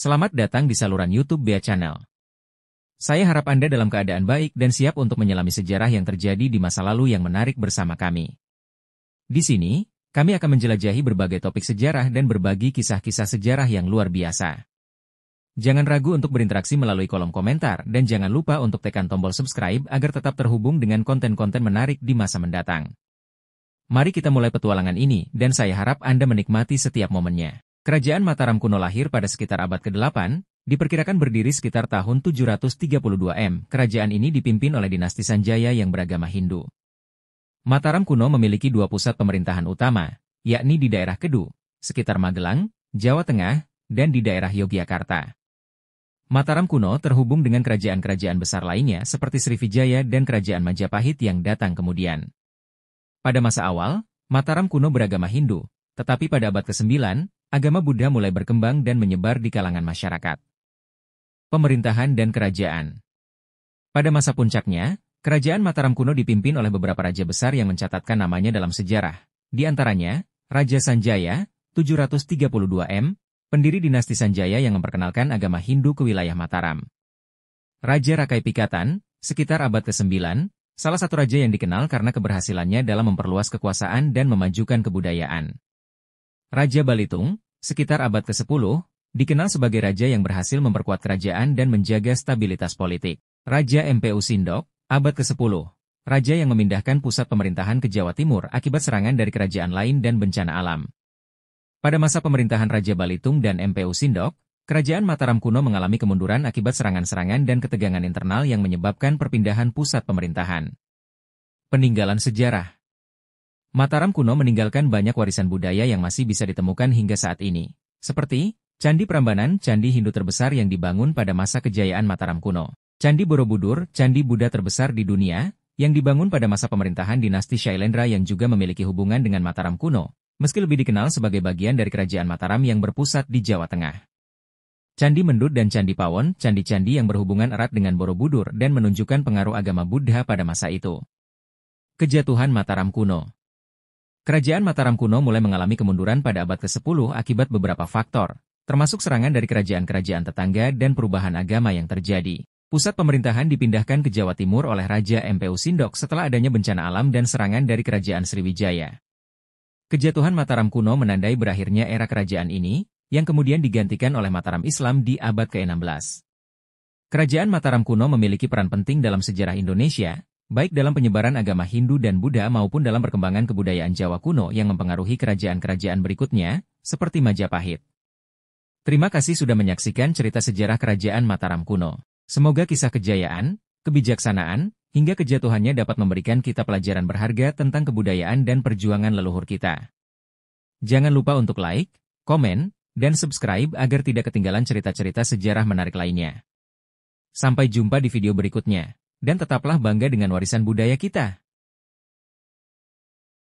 Selamat datang di saluran YouTube Bea Channel. Saya harap Anda dalam keadaan baik dan siap untuk menyelami sejarah yang terjadi di masa lalu yang menarik bersama kami. Di sini, kami akan menjelajahi berbagai topik sejarah dan berbagi kisah-kisah sejarah yang luar biasa. Jangan ragu untuk berinteraksi melalui kolom komentar dan jangan lupa untuk tekan tombol subscribe agar tetap terhubung dengan konten-konten menarik di masa mendatang. Mari kita mulai petualangan ini dan saya harap Anda menikmati setiap momennya. Kerajaan Mataram kuno lahir pada sekitar abad ke-8, diperkirakan berdiri sekitar tahun 732 M. Kerajaan ini dipimpin oleh dinasti Sanjaya yang beragama Hindu. Mataram kuno memiliki dua pusat pemerintahan utama, yakni di daerah Kedu, sekitar Magelang, Jawa Tengah, dan di daerah Yogyakarta. Mataram kuno terhubung dengan kerajaan-kerajaan besar lainnya seperti Sriwijaya dan Kerajaan Majapahit yang datang kemudian. Pada masa awal, Mataram kuno beragama Hindu, tetapi pada abad ke-9, agama Buddha mulai berkembang dan menyebar di kalangan masyarakat. Pemerintahan dan kerajaan. Pada masa puncaknya, kerajaan Mataram kuno dipimpin oleh beberapa raja besar yang mencatatkan namanya dalam sejarah. Di antaranya, Raja Sanjaya, 732 M, pendiri dinasti Sanjaya yang memperkenalkan agama Hindu ke wilayah Mataram. Raja Rakai Pikatan, sekitar abad ke-9, salah satu raja yang dikenal karena keberhasilannya dalam memperluas kekuasaan dan memajukan kebudayaan. Raja Balitung, sekitar abad ke-10, dikenal sebagai raja yang berhasil memperkuat kerajaan dan menjaga stabilitas politik. Raja Mpu Sindok, abad ke-10, raja yang memindahkan pusat pemerintahan ke Jawa Timur akibat serangan dari kerajaan lain dan bencana alam. Pada masa pemerintahan Raja Balitung dan Mpu Sindok, kerajaan Mataram kuno mengalami kemunduran akibat serangan-serangan dan ketegangan internal yang menyebabkan perpindahan pusat pemerintahan. Peninggalan sejarah. Mataram kuno meninggalkan banyak warisan budaya yang masih bisa ditemukan hingga saat ini, seperti Candi Prambanan, candi Hindu terbesar yang dibangun pada masa kejayaan Mataram kuno. Candi Borobudur, candi Buddha terbesar di dunia, yang dibangun pada masa pemerintahan dinasti Shailendra yang juga memiliki hubungan dengan Mataram kuno, meski lebih dikenal sebagai bagian dari kerajaan Mataram yang berpusat di Jawa Tengah. Candi Mendut dan Candi Pawon, candi-candi yang berhubungan erat dengan Borobudur dan menunjukkan pengaruh agama Buddha pada masa itu. Kejatuhan Mataram kuno. Kerajaan Mataram kuno mulai mengalami kemunduran pada abad ke-10 akibat beberapa faktor, termasuk serangan dari kerajaan-kerajaan tetangga dan perubahan agama yang terjadi. Pusat pemerintahan dipindahkan ke Jawa Timur oleh Raja Mpu Sindok setelah adanya bencana alam dan serangan dari kerajaan Sriwijaya. Kejatuhan Mataram kuno menandai berakhirnya era kerajaan ini, yang kemudian digantikan oleh Mataram Islam di abad ke-16. Kerajaan Mataram kuno memiliki peran penting dalam sejarah Indonesia, baik dalam penyebaran agama Hindu dan Buddha maupun dalam perkembangan kebudayaan Jawa kuno yang mempengaruhi kerajaan-kerajaan berikutnya, seperti Majapahit. Terima kasih sudah menyaksikan cerita sejarah kerajaan Mataram kuno. Semoga kisah kejayaan, kebijaksanaan, hingga kejatuhannya dapat memberikan kita pelajaran berharga tentang kebudayaan dan perjuangan leluhur kita. Jangan lupa untuk like, komen, dan subscribe agar tidak ketinggalan cerita-cerita sejarah menarik lainnya. Sampai jumpa di video berikutnya. Dan tetaplah bangga dengan warisan budaya kita.